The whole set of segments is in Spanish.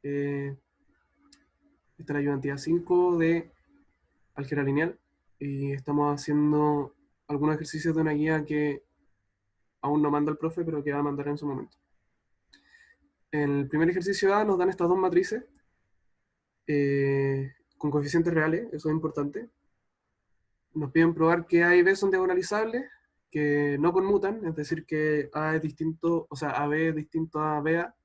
Esta es la ayudantía 5 de álgebra lineal y estamos haciendo algunos ejercicios de una guía que aún no manda el profe, pero que va a mandar en su momento. En el primer ejercicio A nos dan estas dos matrices con coeficientes reales, eso es importante. Nos piden probar que A y B son diagonalizables, que no conmutan, es decir, que A es distinto, o sea, AB es distinto a BA,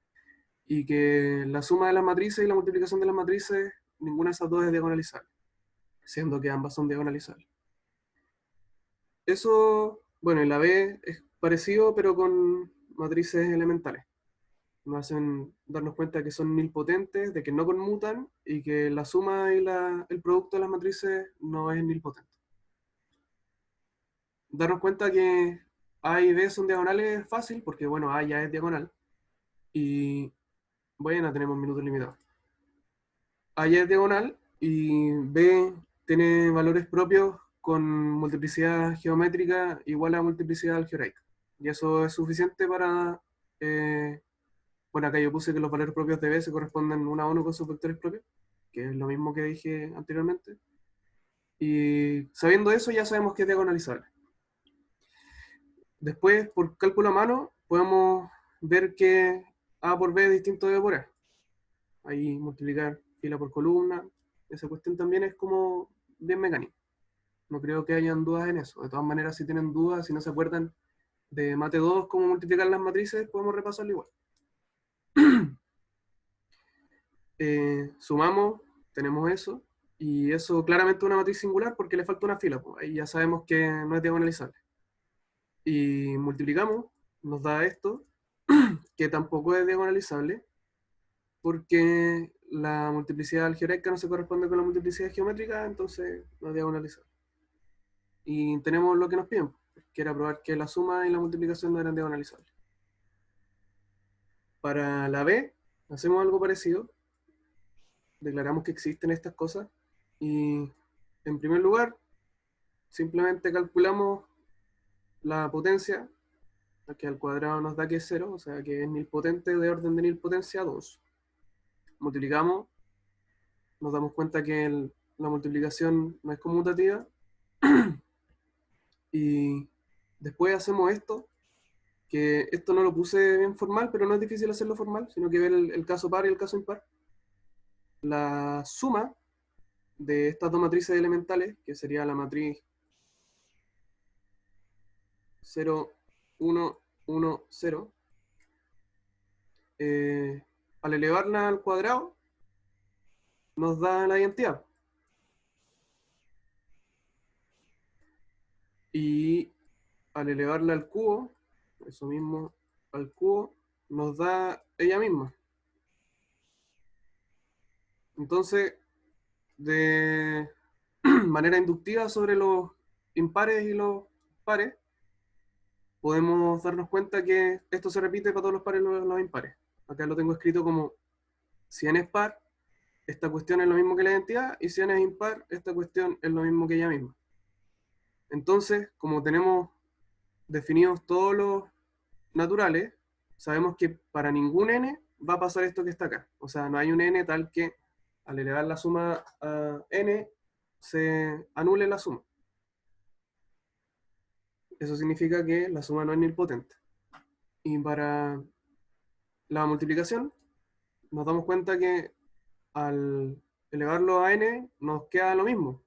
y que la suma de las matrices y la multiplicación de las matrices, ninguna de esas dos es diagonalizable, siendo que ambas son diagonalizables. Eso, bueno, en la B es parecido, pero con matrices elementales. Nos hacen darnos cuenta de que son nilpotentes, de que no conmutan y que la suma y el producto de las matrices no es nilpotente. Darnos cuenta que A y B son diagonales es fácil, porque bueno, A ya es diagonal. Y bueno, tenemos minutos limitados. A ya es diagonal y B tiene valores propios con multiplicidad geométrica igual a multiplicidad algebraica. Y eso es suficiente para... bueno, acá yo puse que los valores propios de B se corresponden uno a uno con sus vectores propios, que es lo mismo que dije anteriormente. Y sabiendo eso ya sabemos que es diagonalizable. Después, por cálculo a mano, podemos ver que A por B es distinto de B por A. Ahí multiplicar fila por columna. Esa cuestión también es como bien mecánica. No creo que hayan dudas en eso. De todas maneras, si tienen dudas, si no se acuerdan de Mate 2, cómo multiplicar las matrices, podemos repasarlo igual. Sumamos, tenemos eso. Y eso claramente es una matriz singular porque le falta una fila. Pues. Ahí ya sabemos que no es diagonalizable. Y multiplicamos, nos da esto, que tampoco es diagonalizable, porque la multiplicidad algebraica no se corresponde con la multiplicidad geométrica, entonces no es diagonalizable. Y tenemos lo que nos piden, que era probar que la suma y la multiplicación no eran diagonalizables. Para la B, hacemos algo parecido, declaramos que existen estas cosas, y en primer lugar, simplemente calculamos la potencia, que al cuadrado nos da que es 0, o sea que es nilpotente de orden de nilpotencia 2. Multiplicamos, nos damos cuenta que la multiplicación no es conmutativa, y después hacemos esto, que esto no lo puse bien formal, pero no es difícil hacerlo formal, sino que ver el caso par y el caso impar. La suma de estas dos matrices elementales, que sería la matriz 0, 1, 1, 0, al elevarla al cuadrado, nos da la identidad. Y al elevarla al cubo, eso mismo, al cubo, nos da ella misma. Entonces, de manera inductiva sobre los impares y los pares, podemos darnos cuenta que esto se repite para todos los pares y los impares. Acá lo tengo escrito como si n es par, esta cuestión es lo mismo que la identidad, y si n es impar, esta cuestión es lo mismo que ella misma. Entonces, como tenemos definidos todos los naturales, sabemos que para ningún n va a pasar esto que está acá. O sea, no hay un n tal que al elevar la suma a n se anule la suma. Eso significa que la suma no es nilpotente. Y para la multiplicación, nos damos cuenta que al elevarlo a n nos queda lo mismo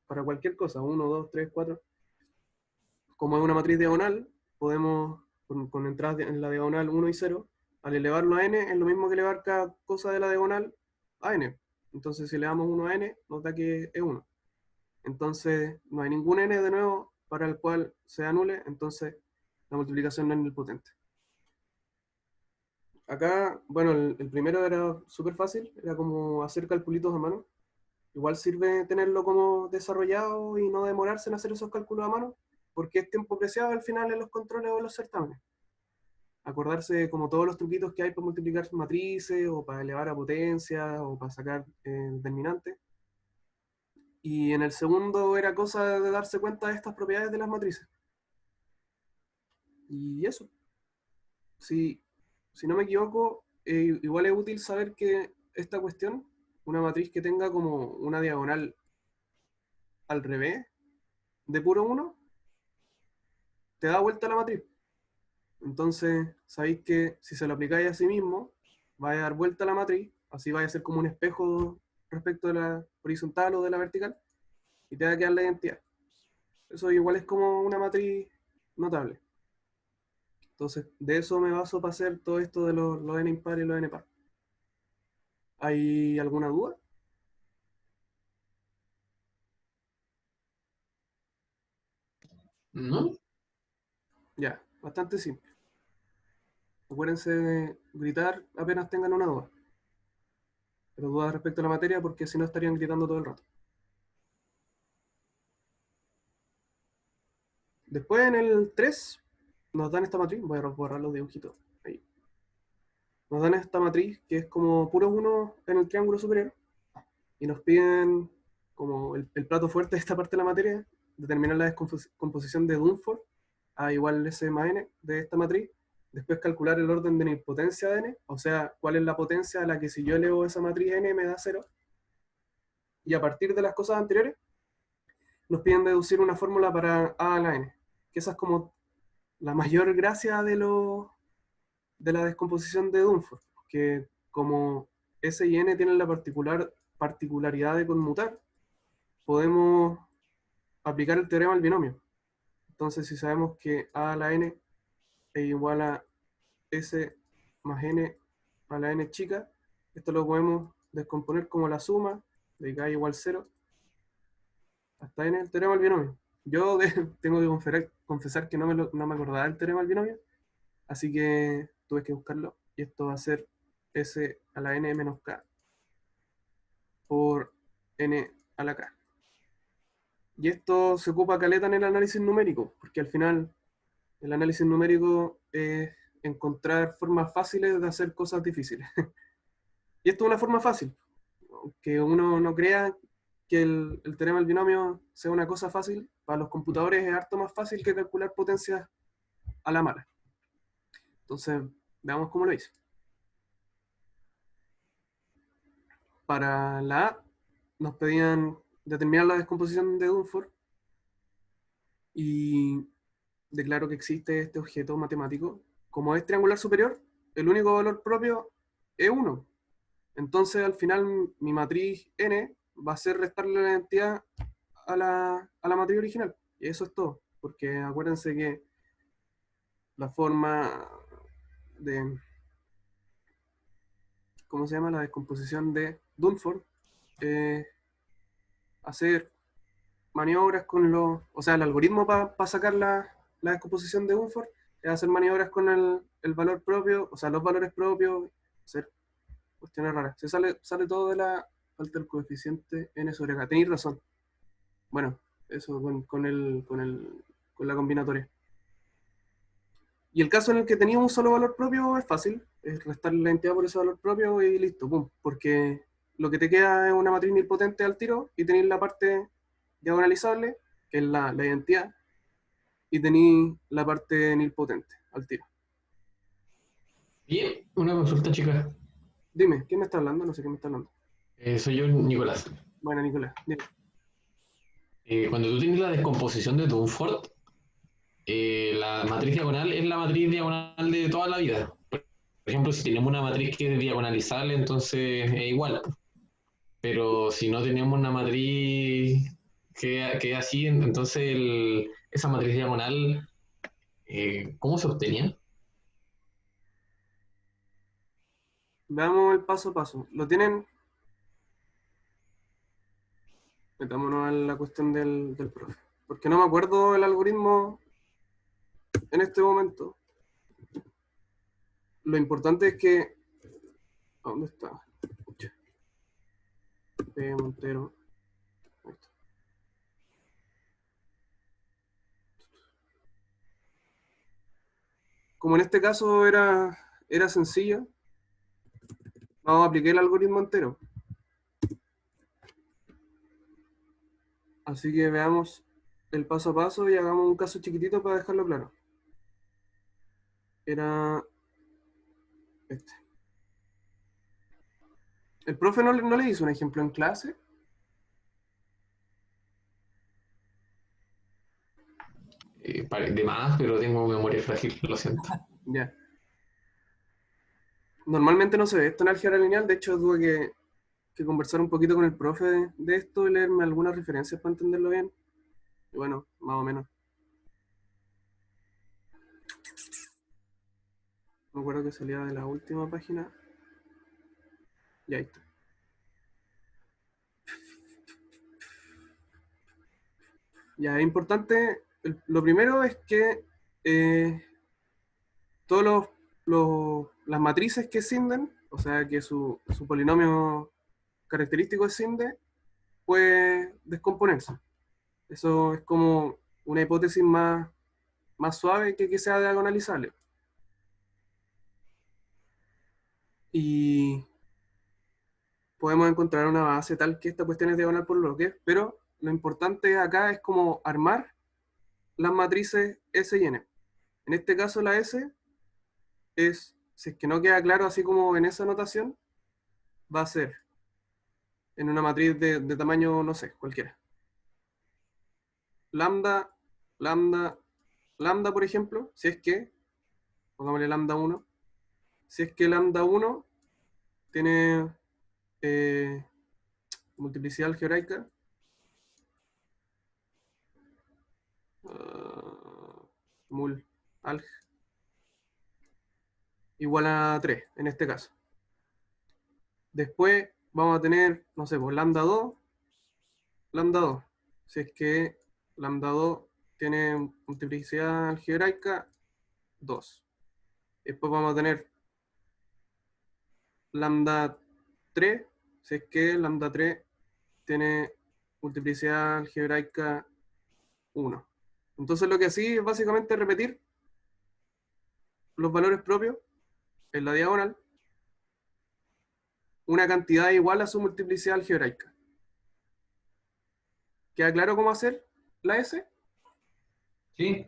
para cualquier cosa, 1, 2, 3, 4. Como es una matriz diagonal, podemos, con entradas en la diagonal 1 y 0, al elevarlo a n es lo mismo que elevar cada cosa de la diagonal a n. Entonces si elevamos 1 a n, nos da que es 1. Entonces no hay ningún n de nuevo para el cual se anule, entonces la multiplicación no es nilpotente. Acá, bueno, el primero era súper fácil, era como hacer calculitos a mano. Igual sirve tenerlo como desarrollado y no demorarse en hacer esos cálculos a mano, porque es tiempo preciado al final en los controles o en los certámenes. Acordarse como todos los truquitos que hay para multiplicar matrices, o para elevar a potencia, o para sacar determinantes. Y en el segundo era cosa de darse cuenta de estas propiedades de las matrices. Y eso. Si no me equivoco, igual es útil saber que esta cuestión, una matriz que tenga como una diagonal al revés de puro uno, te da vuelta la matriz. Entonces, sabéis que si se lo aplicáis a sí mismo, va a dar vuelta la matriz, así va a ser como un espejo respecto de la horizontal o de la vertical, y te va a quedar la identidad. Eso igual es como una matriz notable. Entonces, de eso me baso para hacer todo esto de los n impar y los n par. ¿Hay alguna duda? ¿No? Ya, bastante simple. Acuérdense de gritar apenas tengan una duda. Pero dudas respecto a la materia porque si no estarían gritando todo el rato. Después en el 3 nos dan esta matriz. Voy a borrar los dibujitos. Ahí. Nos dan esta matriz que es como puros unos en el triángulo superior. Y nos piden como el plato fuerte de esta parte de la materia, determinar la descomposición de Dunford a igual S más n de esta matriz. Después calcular el orden de nilpotencia de n, o sea, cuál es la potencia a la que si yo elevo esa matriz n me da 0. Y a partir de las cosas anteriores, nos piden deducir una fórmula para a a la n. Que esa es como la mayor gracia de la descomposición de Dunford. Que como S y n tienen la particularidad de conmutar, podemos aplicar el teorema del binomio. Entonces, si sabemos que a a la n es igual a s más n a la n chica, esto lo podemos descomponer como la suma de k igual 0 hasta n, el teorema del binomio. Yo tengo que confesar que no me acordaba del teorema del binomio, así que tuve que buscarlo. Y esto va a ser s a la n menos k por n a la k. Y esto se ocupa caleta en el análisis numérico, porque al final el análisis numérico es encontrar formas fáciles de hacer cosas difíciles. Y esto es una forma fácil, que uno no crea que el teorema del binomio sea una cosa fácil, para los computadores es harto más fácil que calcular potencias a la mala. Entonces, veamos cómo lo hice. Para la A, nos pedían determinar la descomposición de Dunford y declaro que existe este objeto matemático. Como es triangular superior, el único valor propio es 1. Entonces, al final, mi matriz n va a ser restarle la identidad a la matriz original. Y eso es todo. Porque acuérdense que la forma de, ¿cómo se llama? La descomposición de Dunford, hacer maniobras con los, o sea, el algoritmo para sacar la descomposición de Dunford es hacer maniobras con el valor propio, o sea, los valores propios, hacer cuestiones raras. Se sale todo de la falta del coeficiente n sobre k. Tenéis razón. Bueno, eso con la combinatoria. Y el caso en el que tenía un solo valor propio es fácil, es restarle la entidad por ese valor propio y listo, pum. Porque lo que te queda es una matriz nilpotente al tiro y tenéis la parte diagonalizable, que es la identidad, y tenéis la parte nilpotente al tiro. Bien, una consulta, chica. Dime, ¿quién me está hablando? No sé quién me está hablando. Soy yo, Nicolás. Bueno, Nicolás, dime. Cuando tú tienes la descomposición de Dunford, la matriz diagonal es la matriz diagonal de toda la vida. Por ejemplo, si tenemos una matriz que es diagonalizable, entonces es igual. Pero si no tenemos una matriz que es así, entonces esa matriz diagonal, ¿cómo se obtenía? Veamos el paso a paso. ¿Lo tienen? Metámonos a la cuestión del profe. Porque no me acuerdo el algoritmo en este momento. Lo importante es que. ¿Dónde está? P. Montero. Ahí está. Como en este caso era sencillo, vamos a aplicar el algoritmo entero. Así que veamos el paso a paso y hagamos un caso chiquitito para dejarlo claro. Era este. ¿El profe no le hizo un ejemplo en clase? De más, pero tengo memoria frágil, lo siento. Ya. Normalmente no se ve esto en álgebra lineal, de hecho tuve que conversar un poquito con el profe de esto y leerme algunas referencias para entenderlo bien. Y bueno, más o menos. Me acuerdo que salía de la última página. Y ahí está. Ya, es importante. Lo primero es que eh, todos las matrices que escinden, o sea que su polinomio característico escinde, puede descomponerse. Eso es como una hipótesis más suave que sea diagonalizable. Y podemos encontrar una base tal que esta cuestión es diagonal por bloques, pero lo importante acá es como armar las matrices S y N. En este caso la S es, si es que no queda claro así como en esa notación, va a ser en una matriz de tamaño, no sé, cualquiera. Lambda, lambda, lambda, por ejemplo, si es que, pongámosle lambda 1, si es que lambda 1 tiene eh, multiplicidad algebraica, mul, alg, igual a 3 en este caso. Después vamos a tener, no sé, pues lambda 2. Si es que lambda 2 tiene multiplicidad algebraica 2. Después vamos a tener lambda 3, si es que lambda 3 tiene multiplicidad algebraica 1. Entonces lo que sí es básicamente repetir los valores propios en la diagonal, una cantidad igual a su multiplicidad algebraica. ¿Queda claro cómo hacer la S? ¿Sí?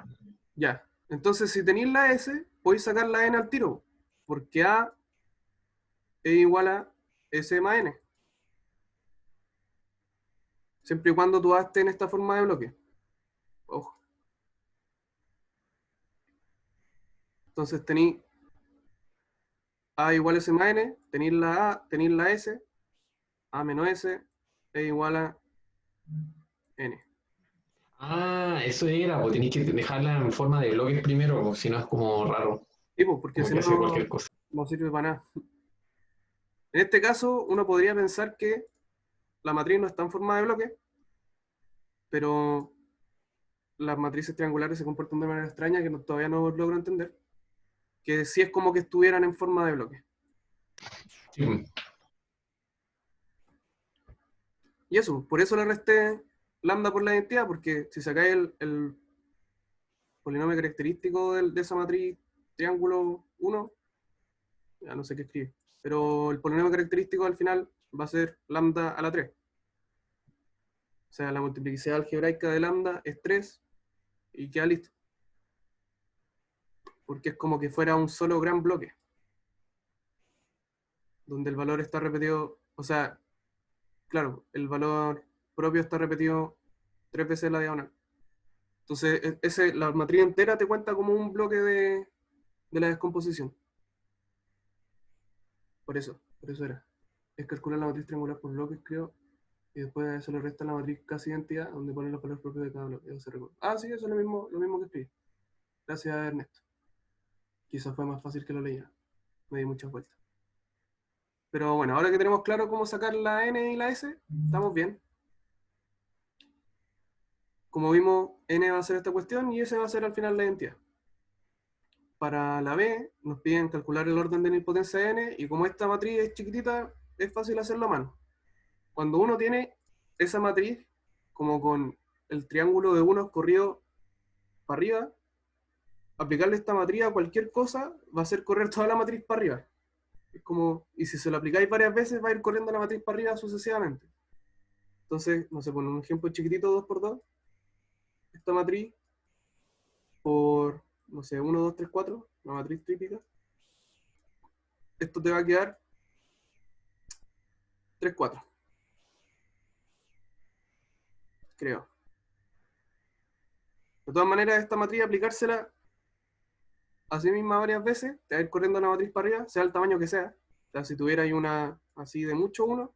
Ya. Entonces, si tenéis la S, podéis sacar la N al tiro, porque A es igual a S más N, siempre y cuando tú A esté en esta forma de bloque. Ojo. Entonces tenéis A igual a S más N, tenéis la A, tenéis la S, A menos S es igual a N. Ah, eso era, pues tenéis que dejarla en forma de bloques primero, pues, si no es como raro, Y pues, porque como si que hace no, cualquier cosa. no sirve para nada. En este caso, uno podría pensar que la matriz no está en forma de bloque, pero las matrices triangulares se comportan de manera extraña que todavía no logro entender, que sí es como que estuvieran en forma de bloque. Sí, Y eso, por eso le resté lambda por la identidad, porque si sacáis el polinomio característico de esa matriz triángulo 1, ya no sé qué escribir, pero el polinomio característico al final va a ser lambda a la 3. O sea, la multiplicidad algebraica de lambda es 3 y queda listo. Porque es como que fuera un solo gran bloque, donde el valor está repetido, o sea, claro, el valor propio está repetido 3 veces la diagonal. Entonces, la matriz entera te cuenta como un bloque de la descomposición. Por eso era. Es calcular la matriz triangular por bloques, creo, y después a eso le resta la matriz casi identidad, donde ponen los valores propios de cada bloque. Eso se recuerda. Ah, sí, eso es lo mismo que escribí. Gracias a Ernesto. Quizás fue más fácil que lo leyera. Me di muchas vueltas. Pero bueno, ahora que tenemos claro cómo sacar la N y la S, estamos bien. Como vimos, N va a ser esta cuestión y S va a ser al final la identidad. Para la B nos piden calcular el orden de nilpotencia N y como esta matriz es chiquitita, es fácil hacerlo a mano. Cuando uno tiene esa matriz, como con el triángulo de uno corrido para arriba, aplicarle esta matriz a cualquier cosa va a hacer correr toda la matriz para arriba. Es como, y si se lo aplicáis varias veces, va a ir corriendo la matriz para arriba sucesivamente. Entonces, no sé, por un ejemplo chiquitito, 2 por 2 esta matriz por, no sé, 1, 2, 3, 4 la matriz típica, esto te va a quedar 3, 4. Creo. De todas maneras, esta matriz aplicársela a sí misma varias veces, te va a ir corriendo la matriz para arriba, sea el tamaño que sea. O sea, si tuvierais una así de mucho 1,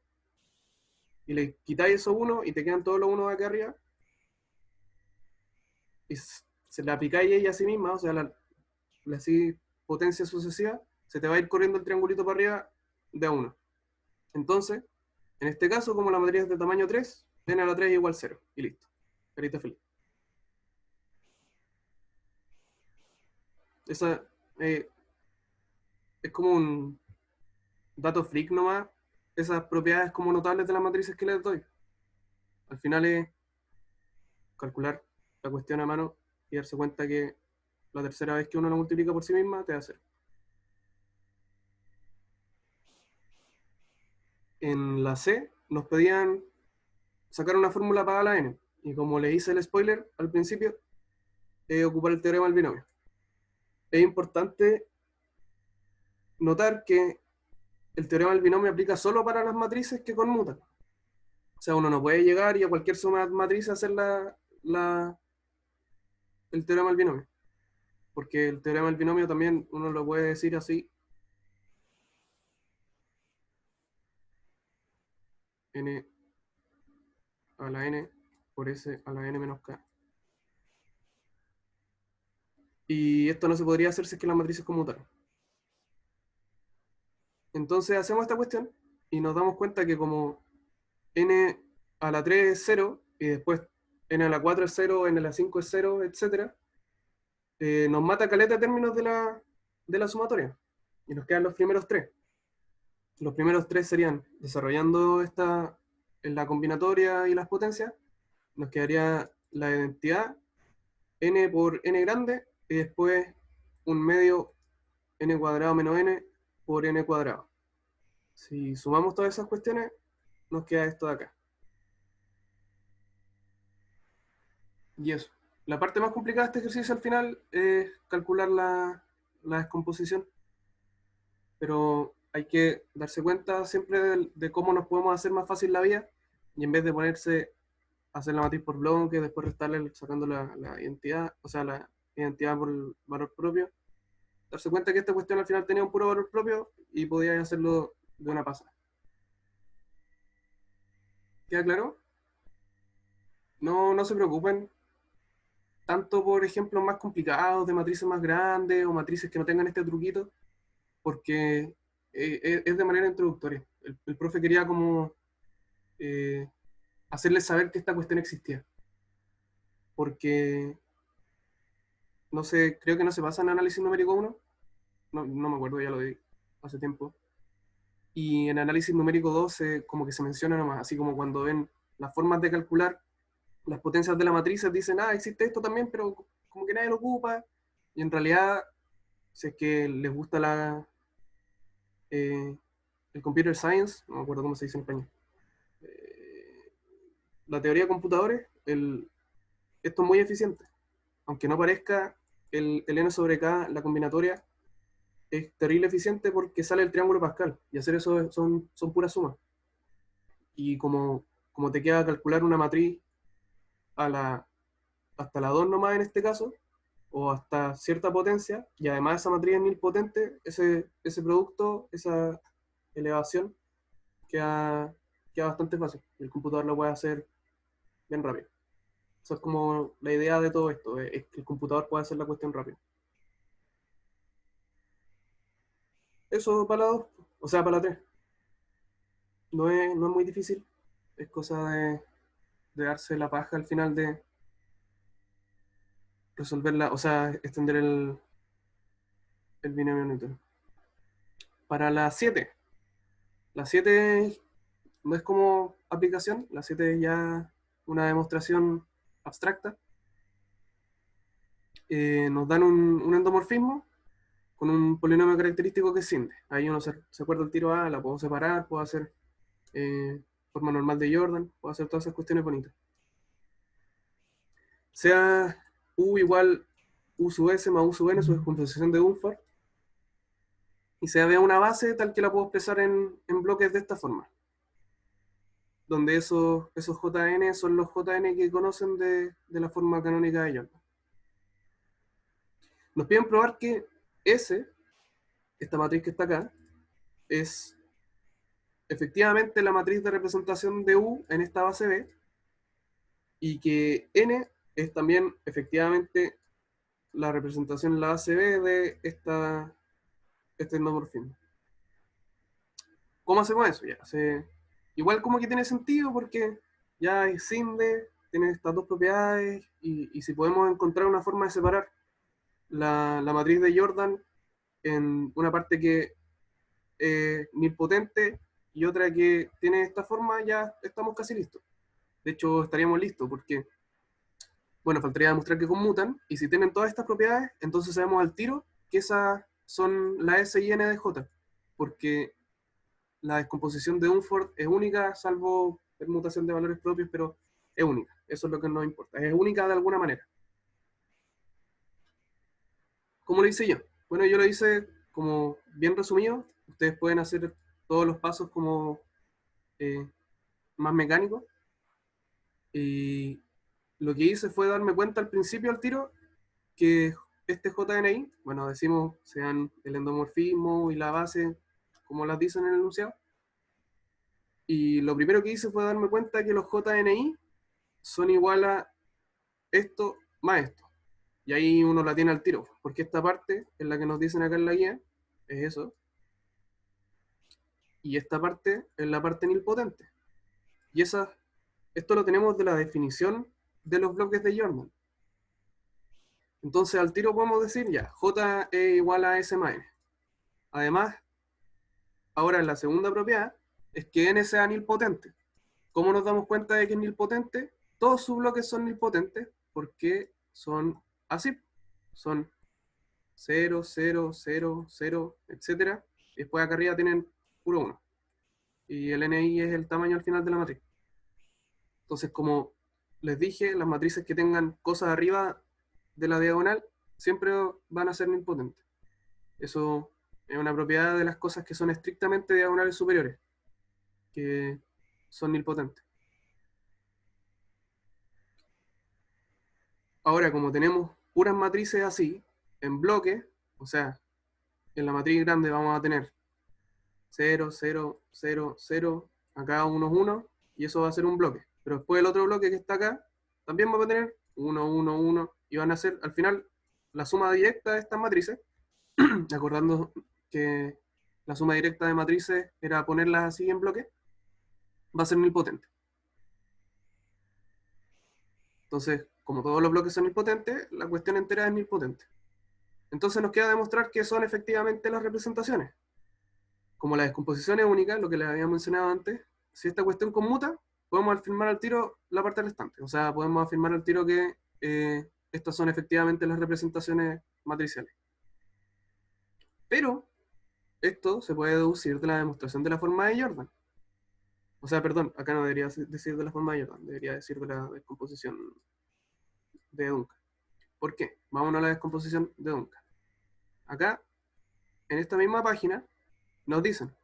y le quitáis esos 1 y te quedan todos los 1 de acá arriba, y se la aplicáis ella a sí misma, o sea, la así potencia sucesiva, se te va a ir corriendo el triangulito para arriba de a 1. Entonces, en este caso, como la matriz es de tamaño 3, n a la 3 igual 0, y listo. Carita feliz. Esa es como un dato freak nomás, esas propiedades como notables de las matrices que les doy. Al final es calcular la cuestión a mano y darse cuenta que la tercera vez que uno la multiplica por sí misma te da 0. En la C nos pedían sacar una fórmula para la n, y como le hice el spoiler al principio, ocupar el teorema del binomio. Es importante notar que el teorema del binomio aplica solo para las matrices que conmutan. O sea, uno no puede llegar y a cualquier suma de matrices hacer el teorema del binomio. Porque el teorema del binomio también uno lo puede decir así. N a la n por S a la n menos k. Y esto no se podría hacer si es que las matrices conmutaran. Entonces hacemos esta cuestión y nos damos cuenta que como n a la 3 es 0, y después n a la 4 es 0, n a la 5 es 0, etc., nos mata caleta de términos de la sumatoria. Y nos quedan los primeros 3. Los primeros 3 serían, desarrollando en la combinatoria y las potencias, nos quedaría la identidad n por n grande, y después un medio n cuadrado menos n por n cuadrado. Si sumamos todas esas cuestiones, nos queda esto de acá. Y eso. La parte más complicada de este ejercicio al final es calcular la descomposición. Pero hay que darse cuenta siempre de cómo nos podemos hacer más fácil la vida, y en vez de ponerse a hacer la matriz por bloque, después restarle sacando la identidad, o sea, la identidad por el valor propio, darse cuenta que esta cuestión al final tenía un puro valor propio y podía hacerlo de una pasada. ¿Queda claro? No se preocupen tanto por ejemplos más complicados, de matrices más grandes o matrices que no tengan este truquito, porque es de manera introductoria. El profe quería como hacerles saber que esta cuestión existía. Porque, no sé, creo que no se pasa en análisis numérico 1, no me acuerdo, ya lo di hace tiempo. Y en análisis numérico 2 como que se menciona nomás, así como cuando ven las formas de calcular las potencias de la matriz, dicen, existe esto también, pero como que nadie lo ocupa. Y en realidad, si es que les gusta el computer science, no me acuerdo cómo se dice en español, la teoría de computadores, esto es muy eficiente. Aunque no parezca, el n sobre k, la combinatoria, es terrible eficiente porque sale el triángulo Pascal, y hacer eso son puras sumas. Y como te queda calcular una matriz hasta la 2 nomás en este caso, o hasta cierta potencia, y además esa matriz es nilpotente, ese producto, esa elevación, queda bastante fácil. Y el computador lo puede hacer bien rápido. Esa es como la idea de todo esto, es que el computador pueda hacer la cuestión rápido. Eso para la 2, o sea, para la 3. No es muy difícil, es cosa de darse la paja al final de resolverla, o sea, extender el binomio Newton. Para la 7 no es como aplicación, la 7 es ya una demostración abstracta. Nos dan un endomorfismo con un polinomio característico que es simple. Ahí uno se acuerda el tiro A, la puedo separar, puedo hacer forma normal de Jordan, puedo hacer todas esas cuestiones bonitas. Sea U igual U sub S más U sub N, su descomposición de Dunford, y se vea una base tal que la puedo expresar en bloques de esta forma. donde esos JN son los JN que conocen de la forma canónica de Jordan. Nos piden probar que S, esta matriz que está acá, es efectivamente la matriz de representación de U en esta base B, y que N es también efectivamente la representación en la base B de este endomorfismo. ¿Cómo hacemos eso? Ya, igual como que tiene sentido porque ya es SINDE, tiene estas dos propiedades, y si podemos encontrar una forma de separar la matriz de Jordan en una parte que es nilpotente y otra que tiene esta forma, ya estamos casi listos. De hecho, estaríamos listos porque, bueno, faltaría demostrar que conmutan, y si tienen todas estas propiedades, entonces sabemos al tiro que esas son la S y N de J, porque la descomposición de Dunford es única, salvo permutación de valores propios, pero es única. Eso es lo que nos importa. Es única de alguna manera. ¿Cómo lo hice yo? Bueno, yo lo hice como bien resumido. Ustedes pueden hacer todos los pasos como eh, más mecánicos. Y lo que hice fue darme cuenta al principio al tiro que este JNI, bueno, decimos sean el endomorfismo y la base, como las dicen en el enunciado. Y lo primero que hice fue darme cuenta que los JNI son igual a esto más esto. Y ahí uno la tiene al tiro, porque esta parte es la que nos dicen acá en la guía, es eso. Y esta parte es la parte nilpotente. Y esto lo tenemos de la definición de los bloques de Jordan. Entonces al tiro podemos decir ya, J es igual a S más N. Además, ahora la segunda propiedad es que N sea nilpotente. ¿Cómo nos damos cuenta de que es nilpotente? Todos sus bloques son nilpotentes porque son así. Son 0, 0, 0, 0, etc. Y después acá arriba tienen puro 1. Y el NI es el tamaño al final de la matriz. Entonces, como les dije, las matrices que tengan cosas arriba de la diagonal siempre van a ser nilpotentes. Eso es una propiedad de las cosas que son estrictamente diagonales superiores, que son nilpotentes. Ahora, como tenemos puras matrices así, en bloque, o sea, en la matriz grande vamos a tener 0, 0, 0, 0, acá 1, 1, y eso va a ser un bloque. Pero después el otro bloque que está acá, también va a tener 1, 1, 1, y van a ser, al final, la suma directa de estas matrices, acordando que la suma directa de matrices era ponerlas así en bloque, va a ser nilpotente. Entonces, como todos los bloques son nilpotentes, la cuestión entera es nilpotente. Entonces nos queda demostrar que son efectivamente las representaciones. Como la descomposición es única, lo que les había mencionado antes, si esta cuestión conmuta, podemos afirmar al tiro la parte restante. O sea, podemos afirmar al tiro que estas son efectivamente las representaciones matriciales. Pero esto se puede deducir de la demostración de la forma de Jordan. O sea, perdón, acá no debería decir de la forma de Jordan, debería decir de la descomposición de Duncan. ¿Por qué? Vámonos a la descomposición de Duncan. Acá, en esta misma página, nos dicen: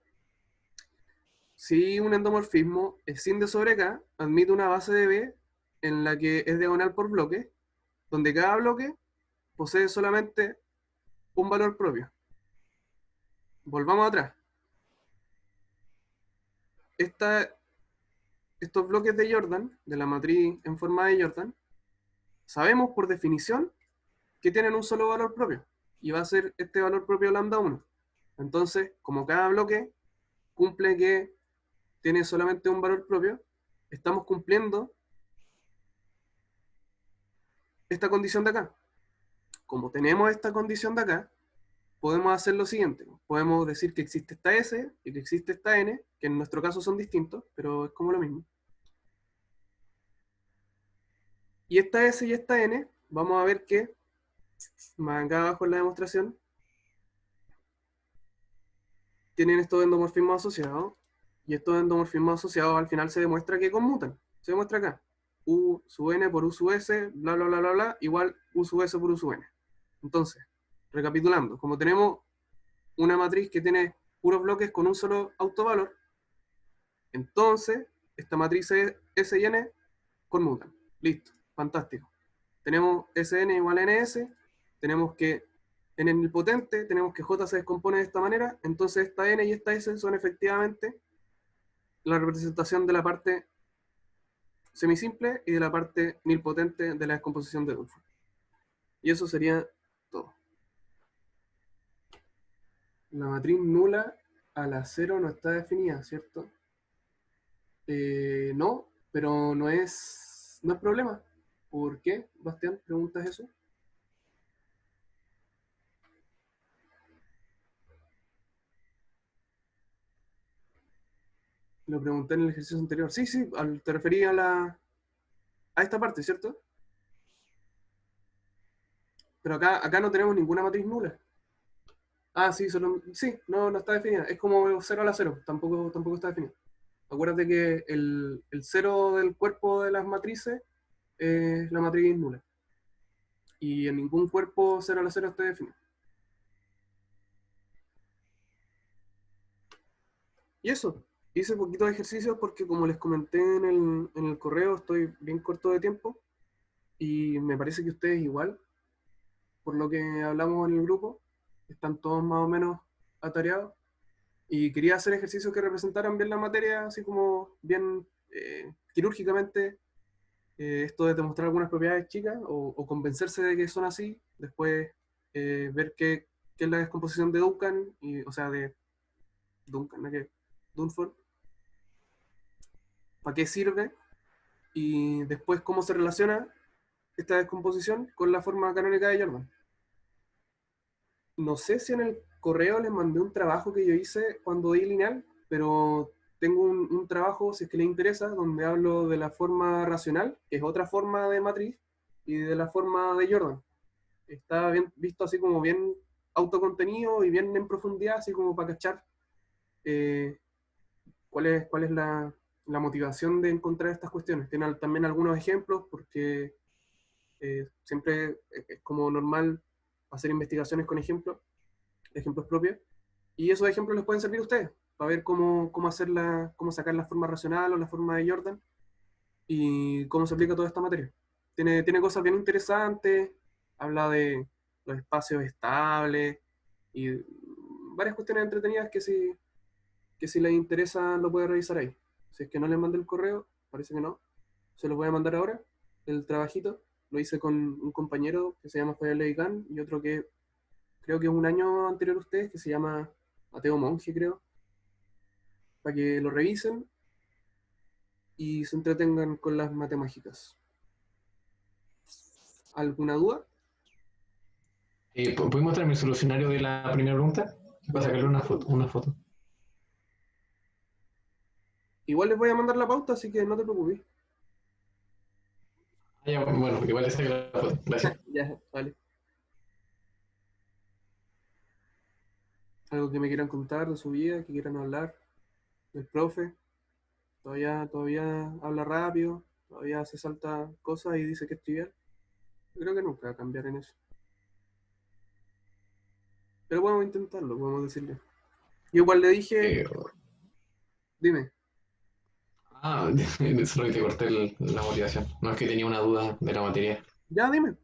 si un endomorfismo es sin de sobre K, admite una base de B en la que es diagonal por bloque, donde cada bloque posee solamente un valor propio. Volvamos atrás. Estos bloques de Jordan, de la matriz en forma de Jordan, sabemos por definición que tienen un solo valor propio, y va a ser este valor propio lambda 1. Entonces, como cada bloque cumple que tiene solamente un valor propio, estamos cumpliendo esta condición de acá. Como tenemos esta condición de acá, podemos hacer lo siguiente. Podemos decir que existe esta S y que existe esta N, que en nuestro caso son distintos, pero es como lo mismo. Y esta S y esta N, vamos a ver que, más acá abajo en la demostración, tienen estos endomorfismos asociados, y estos endomorfismos asociados al final se demuestra que conmutan. Se demuestra acá. U sub n por U sub s, bla, bla, bla, bla, bla, igual U sub s por U sub n. Entonces, recapitulando, como tenemos una matriz que tiene puros bloques con un solo autovalor, entonces esta matriz S y N conmutan. Listo, fantástico. Tenemos Sn igual a Ns, tenemos que n nilpotente, tenemos que J se descompone de esta manera, entonces esta N y esta S son efectivamente la representación de la parte semisimple y de la parte nilpotente de la descomposición de Dunford. Y eso sería todo. La matriz nula a la 0 no está definida, ¿cierto? No, pero no es problema. ¿Por qué, Bastián? ¿Preguntas eso? Lo pregunté en el ejercicio anterior. Sí, sí, te refería a esta parte, ¿cierto? Pero acá no tenemos ninguna matriz nula. Ah, sí, sí, no está definida. Es como 0 a la 0, tampoco está definida. Acuérdate que el 0 del cuerpo de las matrices es la matriz nula. Y en ningún cuerpo 0 a la 0 está definido. Y eso, hice poquitos ejercicios porque como les comenté en el correo, estoy bien corto de tiempo. Y me parece que ustedes igual, por lo que hablamos en el grupo, están todos más o menos atareados. Y quería hacer ejercicios que representaran bien la materia, así como bien quirúrgicamente, esto de demostrar algunas propiedades chicas o convencerse de que son así, después ver qué es la descomposición de Duncan, o sea, de Duncan, ¿no? Dunford, para qué sirve, y después cómo se relaciona esta descomposición con la forma canónica de Jordan. No sé si en el correo les mandé un trabajo que yo hice cuando di lineal, pero tengo un trabajo, si es que les interesa, donde hablo de la forma racional, que es otra forma de matriz, y de la forma de Jordan. Está bien visto así como bien autocontenido y bien en profundidad, así como para cachar eh, cuál es la motivación de encontrar estas cuestiones. Tiene también algunos ejemplos, porque siempre es como normal hacer investigaciones con ejemplos propios. Y esos ejemplos les pueden servir a ustedes para ver cómo cómo sacar la forma racional o la forma de Jordan y cómo se aplica toda esta materia. Tiene cosas bien interesantes, habla de los espacios estables y varias cuestiones entretenidas que si les interesa lo puede revisar ahí. Si es que no les mandé el correo, parece que no, se los voy a mandar ahora, el trabajito. Lo hice con un compañero que se llama Fabián Leicán y otro que creo que es un año anterior a ustedes, que se llama Mateo Monge, creo, para que lo revisen y se entretengan con las matemáticas. ¿Alguna duda? ¿Puedes mostrarme el solucionario de la primera pregunta? Para sacarle una foto. Igual les voy a mandar la pauta, así que no te preocupes. Ah, ya, bueno, igual le saqué la foto. Gracias. Ya, vale. Algo que me quieran contar de su vida, que quieran hablar del profe. Todavía habla rápido, todavía se salta cosas y dice que es trivial. Yo creo que nunca va a cambiar en eso. Pero podemos intentarlo, podemos decirle. Yo igual le dije, Eh, dime, solo que te corté la motivación. No es que tenía una duda de la materia. ya dime.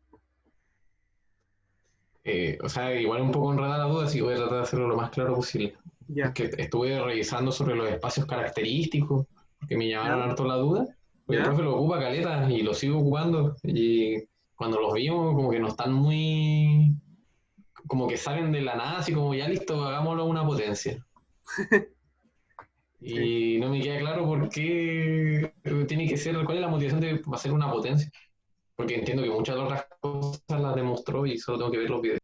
O sea, igual un poco enredada la duda, así que voy a tratar de hacerlo lo más claro posible. Es Ya, que estuve revisando sobre los espacios característicos, porque me ya, llamaron harto la duda, porque el ya. profe lo ocupa caleta y lo sigo ocupando. Y cuando los vimos, como que no están muy, como que salen de la nada, así como ya listo, hagámoslo una potencia. Sí. Y no me queda claro por qué tiene que ser, cuál es la motivación de hacer una potencia. Porque entiendo que muchas otras cosas las demostró y solo tengo que ver los videos.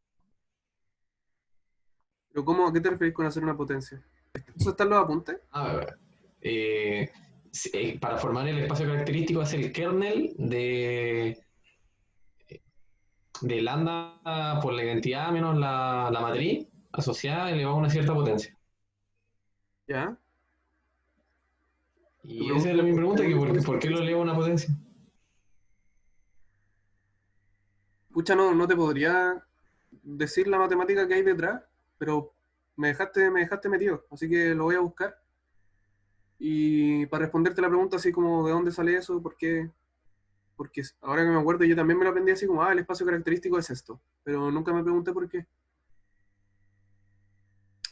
Pero ¿a qué te referís con hacer una potencia? ¿Eso están los apuntes? A ver, para formar el espacio característico es el kernel de lambda por la identidad menos la matriz asociada elevado a una cierta potencia. Ya. Tu Y esa pregunta, era mi tu pregunta, que pregunta cuál es por qué lo eleva a una potencia? Pucha, no te podría decir la matemática que hay detrás, pero me dejaste metido, así que lo voy a buscar Y para responderte la pregunta así como de dónde sale eso, por qué, porque ahora que me acuerdo yo también me lo aprendí así como, el espacio característico es esto, pero nunca me pregunté por qué.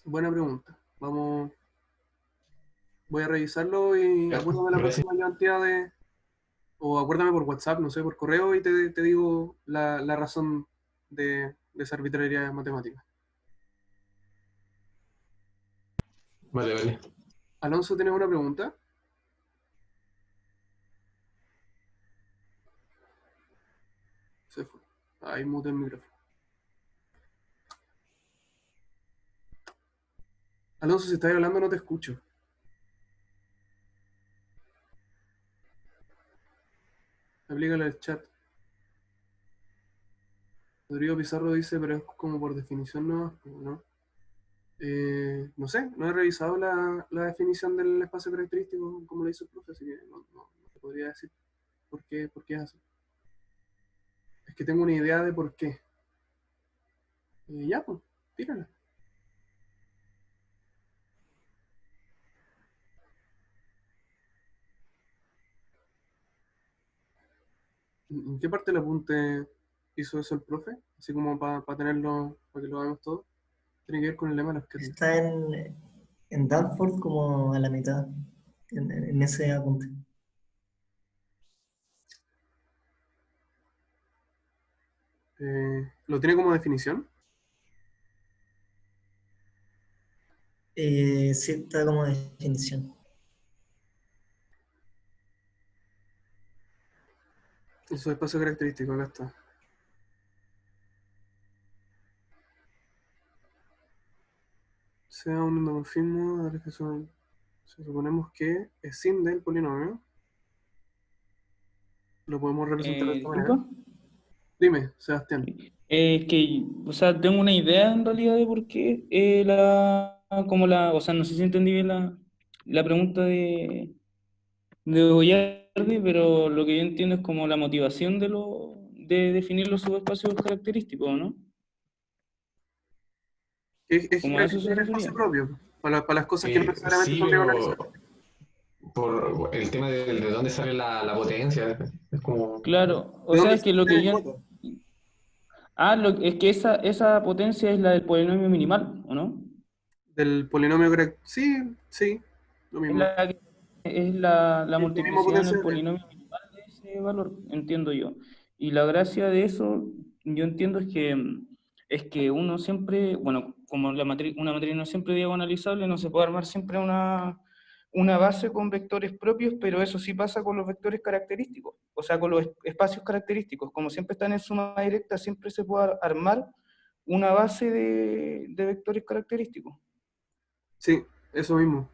Buena pregunta. Vamos, voy a revisarlo y acuérdame la Gracias. próxima llantía de, o acuérdame por WhatsApp, no sé, por correo y te digo la razón de esa arbitrariedad matemática. Vale, vale. Alonso, ¿tienes una pregunta? Se fue. Ahí mute el micrófono. Alonso, si estás hablando no te escucho. Aplícale el chat. Rodrigo Pizarro dice, pero es como por definición no. No sé, no he revisado la definición del espacio característico como lo hizo el profe, así que no te podría decir por qué es así. Es que tengo una idea de por qué. Ya, pues, tírala. ¿En qué parte del apunte hizo eso el profe? Así como para tenerlo, para que lo hagamos todos. Tiene que ver con el lema de los kernels. Está en Danforth como a la mitad, en ese apunte. ¿Lo tiene como definición? Sí, está como definición. Eso es espacio característico, acá está. Sea un endomorfismo, a ver que si suponemos que es sin del polinomio, lo podemos representar de esta manera. Disculpa. Dime, Sebastián. Es que, o sea, tengo una idea en realidad de por qué o sea, no sé si entendí bien la pregunta de Goyardi, pero lo que yo entiendo es como la motivación de definir los subespacios característicos, ¿no? Es Como a eso generalizar se el espacio refería. propio, para las cosas que no necesariamente Sí, son diagonalizables. pero por el tema de dónde sale la potencia, es como... Claro, ¿De o sea, dónde es que lo sale que el yo... voto? Es que esa potencia es la del polinomio minimal, ¿o no? Del polinomio sí, sí, lo Es mismo. la Sí, la misma multiplicidad en potencia el de t. polinomio minimal de ese valor, entiendo yo. Y la gracia de eso, yo entiendo es que uno siempre, bueno, como una matriz no es siempre diagonalizable, no se puede armar siempre una base con vectores propios, pero eso sí pasa con los vectores característicos, o sea, con los espacios característicos. Como siempre están en suma directa, siempre se puede armar una base de vectores característicos. Sí, eso mismo.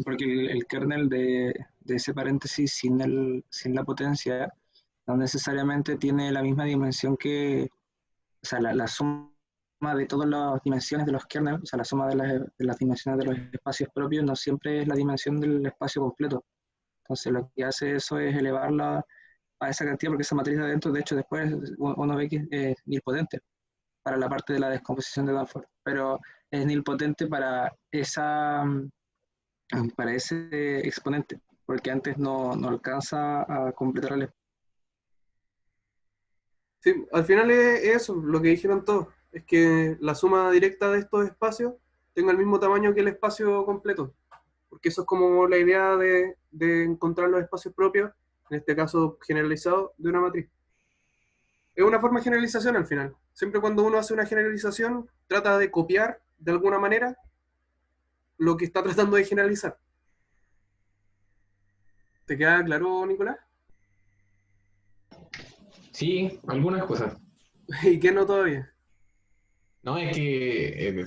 Porque el kernel de ese paréntesis sin la potencia no necesariamente tiene la misma dimensión que, o sea, la suma de todas las dimensiones de los kernels, o sea, la suma de las dimensiones de los espacios propios no siempre es la dimensión del espacio completo. Entonces lo que hace eso es elevarla a esa cantidad porque esa matriz de adentro, de hecho, después uno ve que es nilpotente para la parte de la descomposición de Danforth, pero es nilpotente para ese exponente, porque antes no alcanza a completar el. Sí, al final es eso, lo que dijeron todos. Es que la suma directa de estos espacios tenga el mismo tamaño que el espacio completo. Porque eso es como la idea de encontrar los espacios propios, en este caso generalizados, de una matriz. Es una forma de generalización al final. Siempre cuando uno hace una generalización, trata de copiar de alguna manera lo que está tratando de generalizar. ¿Te queda claro, Nicolás? Sí, algunas cosas. ¿Y qué no todavía? No, es que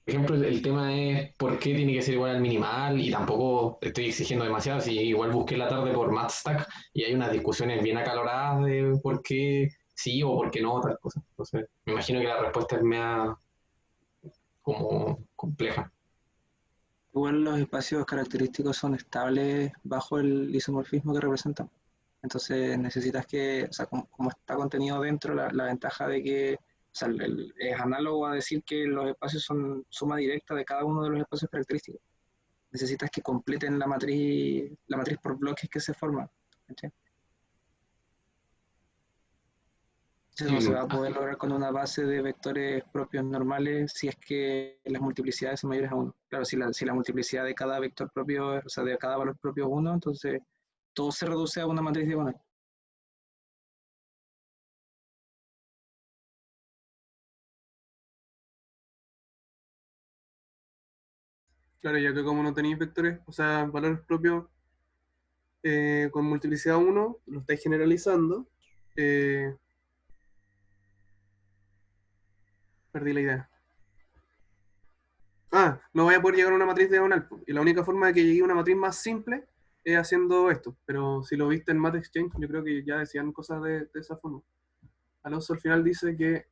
por ejemplo, el tema es por qué tiene que ser igual al minimal y tampoco estoy exigiendo demasiado. Si igual busqué la tarde por Matstack y hay unas discusiones bien acaloradas de por qué sí o por qué no, otras cosas. Entonces, me imagino que la respuesta es mea como compleja. Igual los espacios característicos son estables bajo el isomorfismo que representan. Entonces necesitas que, o sea, como está contenido dentro, la ventaja de que sea, es análogo a decir que los espacios son suma directa de cada uno de los espacios característicos. Necesitas que completen la matriz por bloques que se forman. ¿Cachai? Eso Sí, no se va pues. a poder lograr con una base de vectores propios normales si es que las multiplicidades son mayores a 1. Claro, si la multiplicidad de cada vector propio, o sea, de cada valor propio es 1, entonces todo se reduce a una matriz diagonal. Claro, ya que como no tenéis vectores, o sea, valores propios con multiplicidad 1, lo estáis generalizando. eh, Perdí la idea. No voy a poder llegar a una matriz diagonal, po. Y la única forma de que llegue a una matriz más simple es haciendo esto. Pero si lo viste en Math Exchange, yo creo que ya decían cosas de esa forma. Alonso al final dice que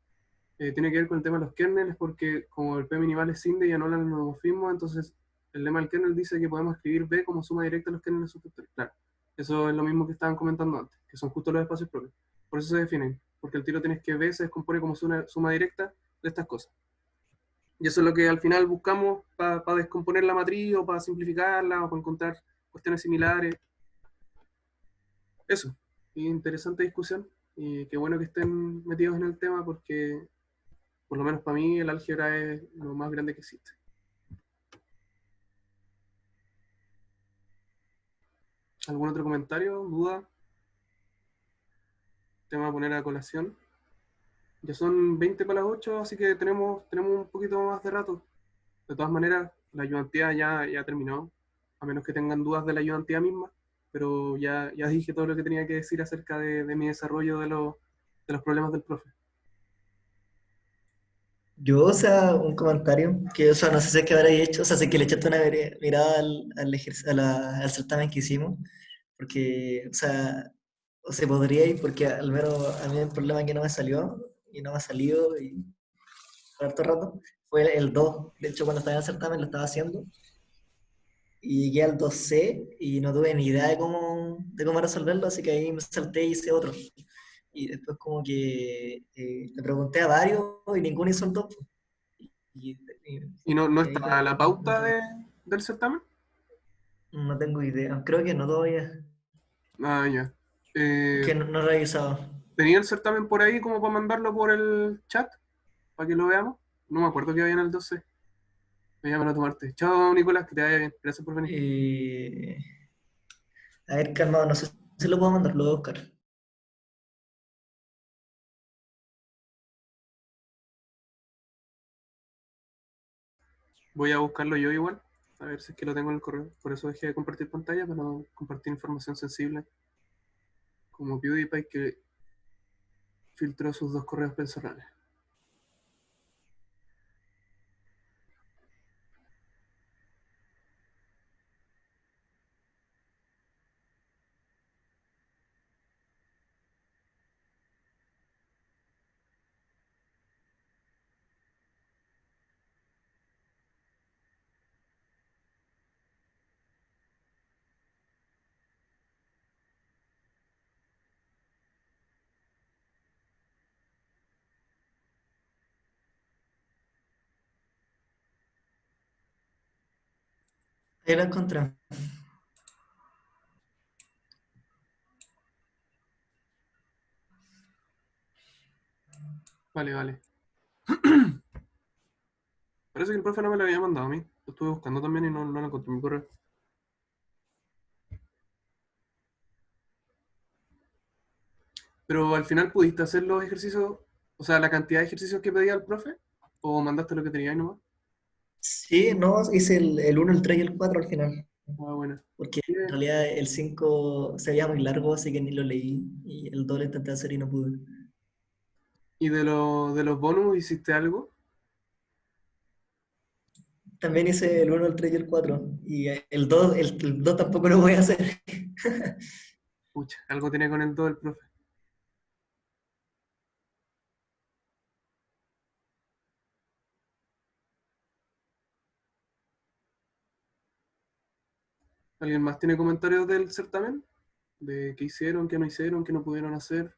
tiene que ver con el tema de los kernels, porque como el P minimal es simple y anulan el homomorfismo, entonces el lema del kernel dice que podemos escribir B como suma directa de los kernels subvectores. Claro, eso es lo mismo que estaban comentando antes, que son justo los espacios propios. Por eso se definen, porque el tiro tienes que B se descompone como suma directa de estas cosas. Y eso es lo que al final buscamos para descomponer la matriz o para simplificarla o para encontrar cuestiones similares. Eso, y interesante discusión. Y qué bueno que estén metidos en el tema porque, por lo menos para mí, el álgebra es lo más grande que existe. ¿Algún otro comentario, duda? Tema a poner a colación. Ya son 20 para las 8, así que tenemos un poquito más de rato. De todas maneras, la ayudantía ya terminó, a menos que tengan dudas de la ayudantía misma, pero ya dije todo lo que tenía que decir acerca de mi desarrollo de los problemas del profe. Yo, o sea, un comentario que, o sea, no sé si es que habrá hecho, o sea, sé que le echaste una mirada al certamen que hicimos, porque, o se podría ir, porque al menos a mí el problema que no me salió, y no me ha salido, y por harto rato, fue el 2. De hecho, cuando estaba en el certamen lo estaba haciendo, y llegué al 2C, y no tuve ni idea de cómo resolverlo, así que ahí me salté y hice otro. Y después como que le pregunté a varios, y ninguno hizo el 2. Y, y- ¿Y no y ahí está la pauta del certamen? no tengo idea. Creo que no todavía. Ya. Que no he revisado. ¿Tenía el certamen por ahí como para mandarlo por el chat? Para que lo veamos. No me acuerdo que había en el 12. Me llaman a tomarte. Chao, Nicolás, que te vaya bien. Gracias por venir. Eh, a ver, calmado, no sé si lo puedo mandar, lo voy a buscar. Voy a buscarlo yo igual, a ver si es que lo tengo en el correo. Por eso dejé de compartir pantalla, para no compartir información sensible, como PewDiePie que filtró sus dos correos personales. Ahí lo encontré. Vale, vale. Parece que el profe no me lo había mandado a mí. Lo estuve buscando también y no lo encontré en mi correo. Pero al final pudiste hacer los ejercicios, o sea, la cantidad de ejercicios que pedía el profe, o mandaste lo que tenía ahí nomás. Sí, no, hice el 1, el 3 y el 4 al final. Bueno. Porque Sí. en realidad el 5 se veía muy largo, así que ni lo leí. Y el 2 lo intenté hacer y no pude. ¿Y de los bonus hiciste algo? También hice el 1, el 3 y el 4. Y el 2 tampoco lo voy a hacer. Pucha, algo tiene con el 2 el profe. ¿Alguien más tiene comentarios del certamen? De qué hicieron, qué no hicieron, qué no pudieron hacer.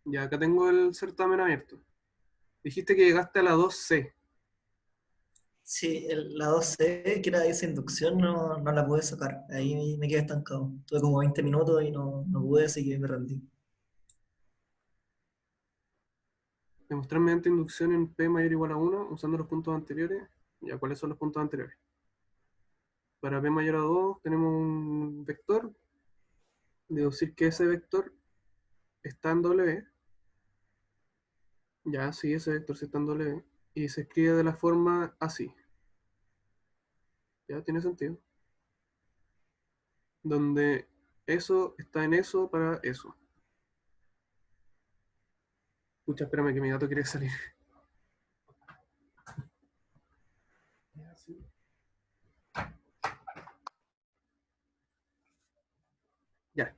Ya, acá tengo el certamen abierto. Dijiste que llegaste a la 2C. Sí, la 2C, que era esa inducción, no la pude sacar. Ahí me quedé estancado. Tuve como 20 minutos y no pude, así que me rendí. Demostrar mediante inducción en P mayor o igual a 1 usando los puntos anteriores. Ya, ¿cuáles son los puntos anteriores? Para P mayor a 2 tenemos un vector. Deducir que ese vector está en W. Ya, sí, ese vector sí está en W. Y se escribe de la forma así. Ya, tiene sentido. Donde eso está en eso para eso. Escucha, espérame que mi gato quiere salir. Ya.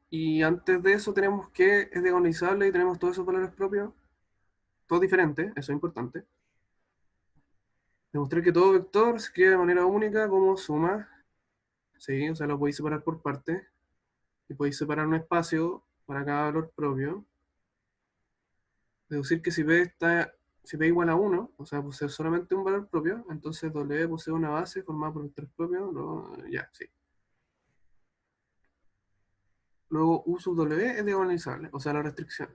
Y antes de eso tenemos que es diagonalizable y tenemos todos esos valores propios, todos diferentes, eso es importante. Demostrar que todo vector se escribe de manera única como suma. Sí, o sea, lo podéis separar por partes. Y podéis separar un espacio para cada valor propio. Deducir que si P igual a 1, o sea, posee solamente un valor propio, entonces W posee una base formada por vectores propios. Ya, sí. Luego U sub W es diagonalizable, o sea, la restricción.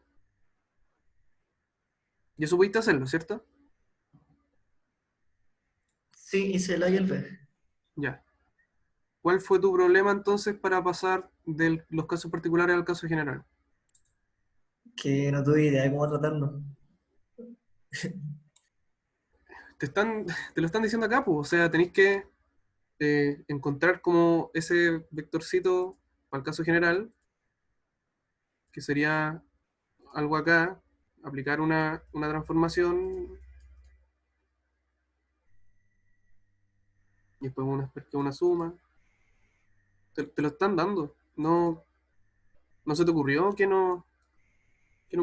Y eso pudiste hacerlo, ¿cierto? Sí, hice el A y el B. Ya. ¿Cuál fue tu problema entonces para pasar de los casos particulares al caso general? Que no tuve idea de cómo tratarlo. Te lo están diciendo acá, pues, o sea, tenéis que encontrar como ese vectorcito para el caso general, que sería algo acá, aplicar una transformación y después una suma. Te lo están dando. No se te ocurrió que no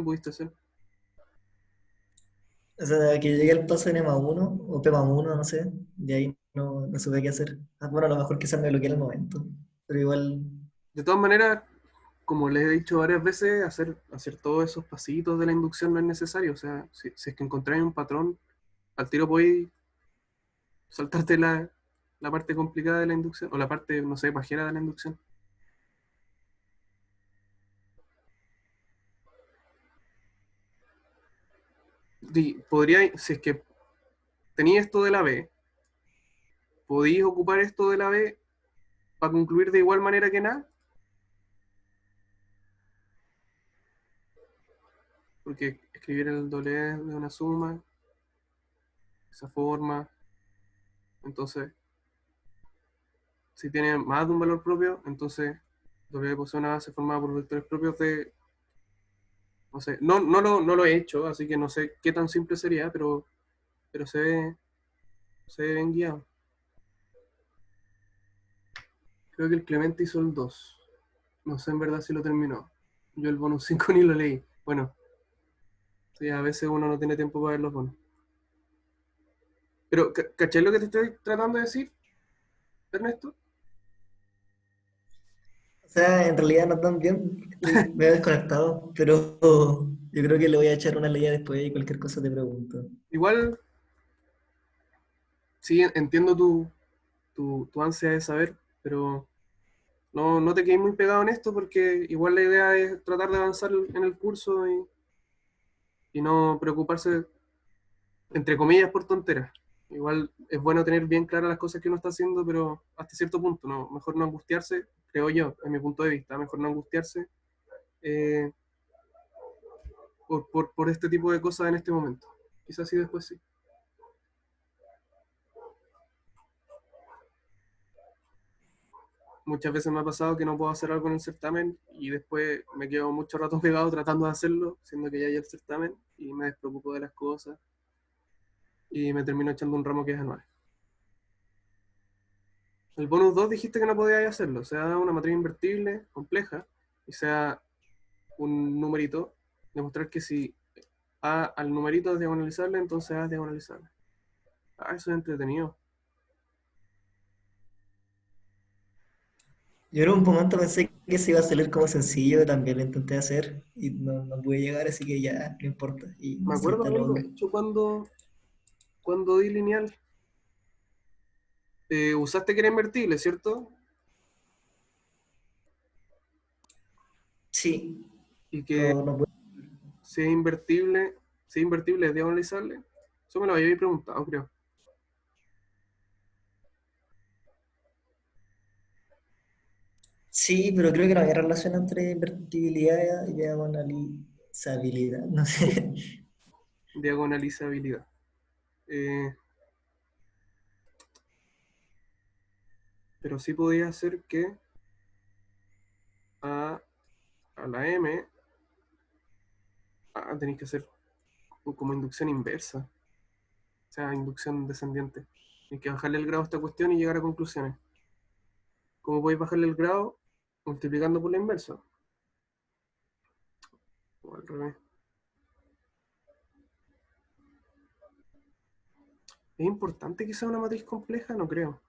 pudiste hacer. O sea, que llegué al paso en EMA 1 o PEMA 1, no sé, y ahí no supe qué hacer. Ah, bueno, a lo mejor quizás me bloqueé en el momento, pero igual, De todas maneras, como les he dicho varias veces, hacer todos esos pasitos de la inducción no es necesario. O sea, si es que encontráis un patrón, al tiro podéis saltarte la parte complicada de la inducción, o la parte, no sé, pajera de la inducción. Podría, si es que tenéis esto de la B, podéis ocupar esto de la B para concluir de igual manera que nada, porque escribir el doble de una suma, esa forma, entonces, si tiene más de un valor propio, entonces W posee una base formada por vectores propios de, no sé, no lo he hecho, así que no sé qué tan simple sería, pero se ve bien guiado. Creo que el Clemente hizo el 2. No sé en verdad si lo terminó. Yo el bonus 5 ni lo leí. Bueno, sí, a veces uno no tiene tiempo para ver los bonos. Pero, ¿caché lo que te estoy tratando de decir, Ernesto? o sea, en realidad no tan bien, me he desconectado, pero yo creo que le voy a echar una leída después y cualquier cosa te pregunto. Igual, sí, entiendo tu ansia de saber, pero no te quedes muy pegado en esto porque igual la idea es tratar de avanzar en el curso y no preocuparse, entre comillas, por tonteras. Igual es bueno tener bien claras las cosas que uno está haciendo, pero hasta cierto punto, ¿no? Mejor no angustiarse, creo yo, en mi punto de vista, mejor no angustiarse eh, por este tipo de cosas en este momento. Quizás sí, después sí. Muchas veces me ha pasado que no puedo hacer algo en el certamen y después me quedo mucho rato pegado tratando de hacerlo, siendo que ya hay el certamen y me despreocupo de las cosas y me termino echando un ramo que es anual. El bonus 2 dijiste que no podías hacerlo, sea una matriz invertible, compleja, y sea un numerito, demostrar que si A al numerito es diagonalizable, entonces A es diagonalizable. Ah, eso es entretenido. Yo en un momento pensé que se iba a salir como sencillo, también lo intenté hacer y no pude llegar, así que ya, no importa. Y Me acuerdo instálalo. haberlo hecho cuando di lineal. Usaste que era invertible, ¿cierto? Sí, Y que no pude. si es invertible, es diagonalizable. Eso me lo había preguntado, creo. Sí, pero creo que no había relación entre invertibilidad y diagonalizabilidad, no sé. Diagonalizabilidad. Eh, pero sí podía hacer que a, a la M tenéis que hacer como inducción inversa, o sea, inducción descendiente. Hay que bajarle el grado a esta cuestión y llegar a conclusiones. ¿Cómo podéis bajarle el grado? Multiplicando por la inversa. O al revés. ¿Es importante que sea una matriz compleja? No creo.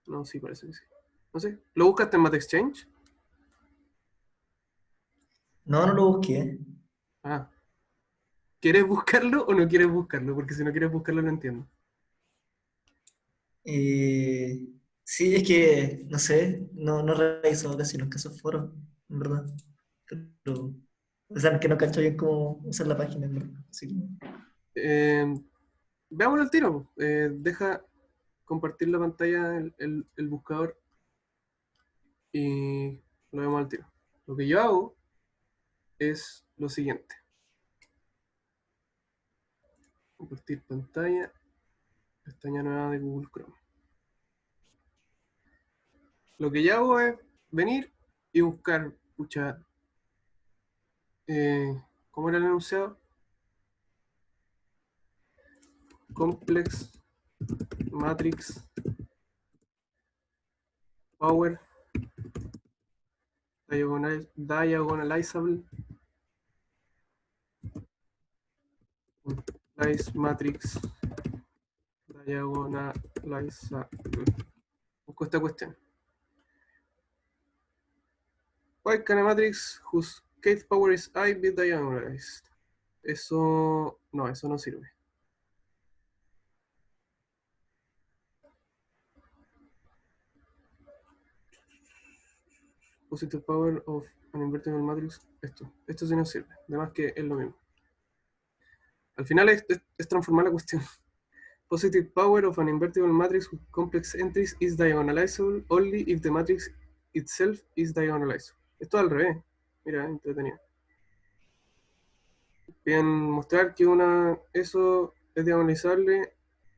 No, sí, parece que sí. No sé. ¿Lo buscaste en MathExchange? No lo busqué. Ah. ¿Quieres buscarlo o no quieres buscarlo? Porque si no quieres buscarlo, no entiendo. Eh, sí, es que, no sé, no he revisado casi nunca esos foros, en verdad. Pero, o sea, que no cacho bien cómo usar la página, en verdad. Así que, Eh, veámoslo al tiro. Deja compartir la pantalla, el buscador, y lo vemos al tiro. Lo que yo hago es lo siguiente. Compartir pantalla, pestaña nueva de Google Chrome. Lo que yo hago es venir y buscar, pucha, ¿cómo era el enunciado? Complex Matrix Power Diagonalizable Matrix Diagonalizable. Busco esta cuestión. Why can a matrix whose kth power is I be diagonalized? Eso no sirve. Positive power of an invertible matrix. Esto sí no sirve. Además que es lo mismo. Al final es transformar la cuestión. Positive power of an invertible matrix with complex entries is diagonalizable only if the matrix itself is diagonalizable. Esto al revés. Mira, entretenido. Bien, mostrar que eso es diagonalizable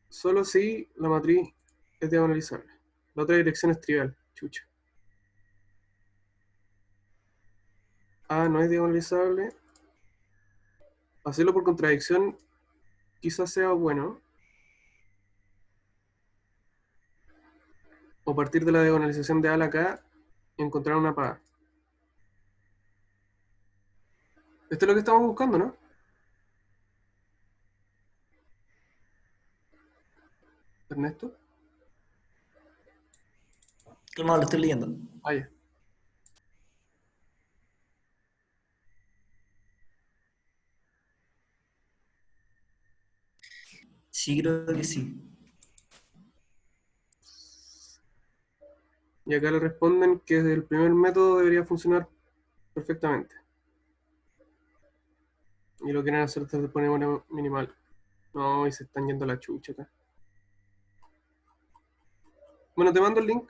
solo si la matriz es diagonalizable. La otra dirección es trivial. Chucha. A no es diagonalizable. Hacerlo por contradicción quizás sea bueno. O partir de la diagonalización de A a la K y encontrar una paga. Esto es lo que estamos buscando, ¿no? Ernesto. calma, lo estoy leyendo. Ah, ya. Sí, creo que sí. Y acá le responden que el primer método debería funcionar perfectamente. Y lo quieren hacer desde poner minimal. No, y se están yendo a la chucha acá. Bueno, te mando el link.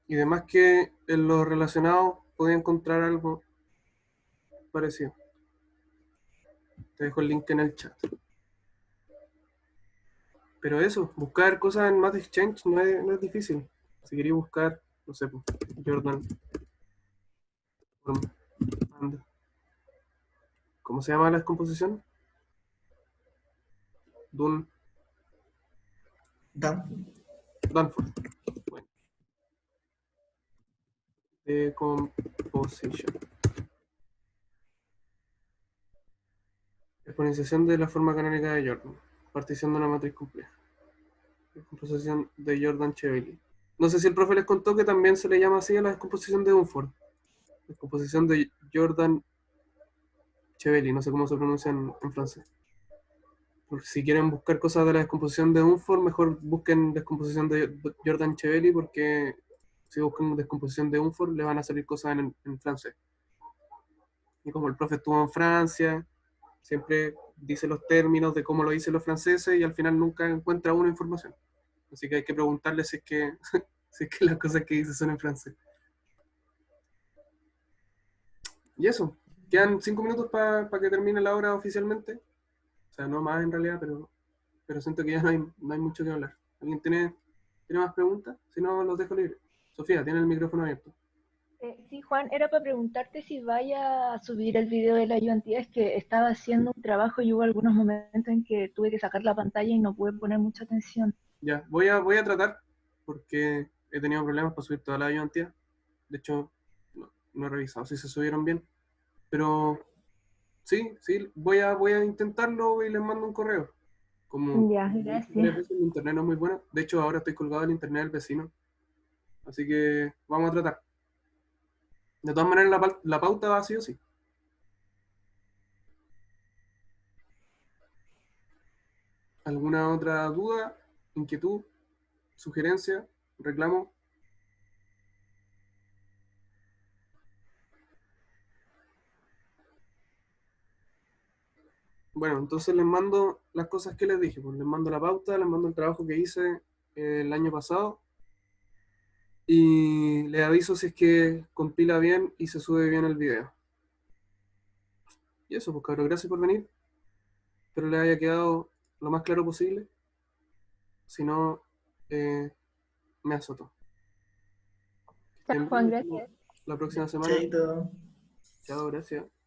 Y además que en los relacionados podía encontrar algo parecido. Te dejo el link en el chat. Pero eso, buscar cosas en Math Exchange no es difícil. Si queréis buscar, no sé, pues, Jordan, and, ¿cómo se llama la descomposición? Dun, Dan. Danforth. Bueno, decomposition. Exponenciación de la forma canónica de Jordan. Partición de una matriz compleja. descomposición de Jordan Cheveley. No sé si el profe les contó que también se le llama así a la descomposición de Dunford. Descomposición de Jordan Cheveley, no sé cómo se pronuncia en francés. Por si quieren buscar cosas de la descomposición de Dunford, mejor busquen descomposición de Jordan Cheveley, porque si buscan descomposición de Dunford, le van a salir cosas en francés. Y como el profe estuvo en Francia, siempre dice los términos de cómo lo dicen los franceses y al final nunca encuentra una información. Así que hay que preguntarle si es que, si es que las cosas que dice son en francés. Y eso, quedan 5 minutos para que termine la hora oficialmente. O sea, no más en realidad, pero siento que ya no hay mucho que hablar. ¿Alguien tiene más preguntas? Si no, los dejo libres. Sofía, tiene el micrófono abierto. Sí, Juan, era para preguntarte si vaya a subir el video de la ayudantía. Es que estaba haciendo un trabajo y hubo algunos momentos en que tuve que sacar la pantalla y no pude poner mucha atención. Ya, voy a tratar, porque he tenido problemas para subir toda la ayudantía. De hecho, no he revisado si se subieron bien. Pero sí, voy a intentarlo y les mando un correo. Como Ya, varias gracias. veces el internet no es muy bueno. De hecho, ahora estoy colgado del internet del vecino. Así que vamos a tratar. De todas maneras, la pauta va sí o sí. ¿Alguna otra duda, inquietud, sugerencia, reclamo? Bueno, entonces les mando las cosas que les dije. Pues les mando la pauta, les mando el trabajo que hice el año pasado. Y les aviso si es que compila bien y se sube bien el video. Y eso, pues cabrón, gracias por venir. Espero les haya quedado lo más claro posible. Si no, me azoto. Que estén Juan, bien, nos gracias. vemos la próxima semana. Chaito. Chao, gracias.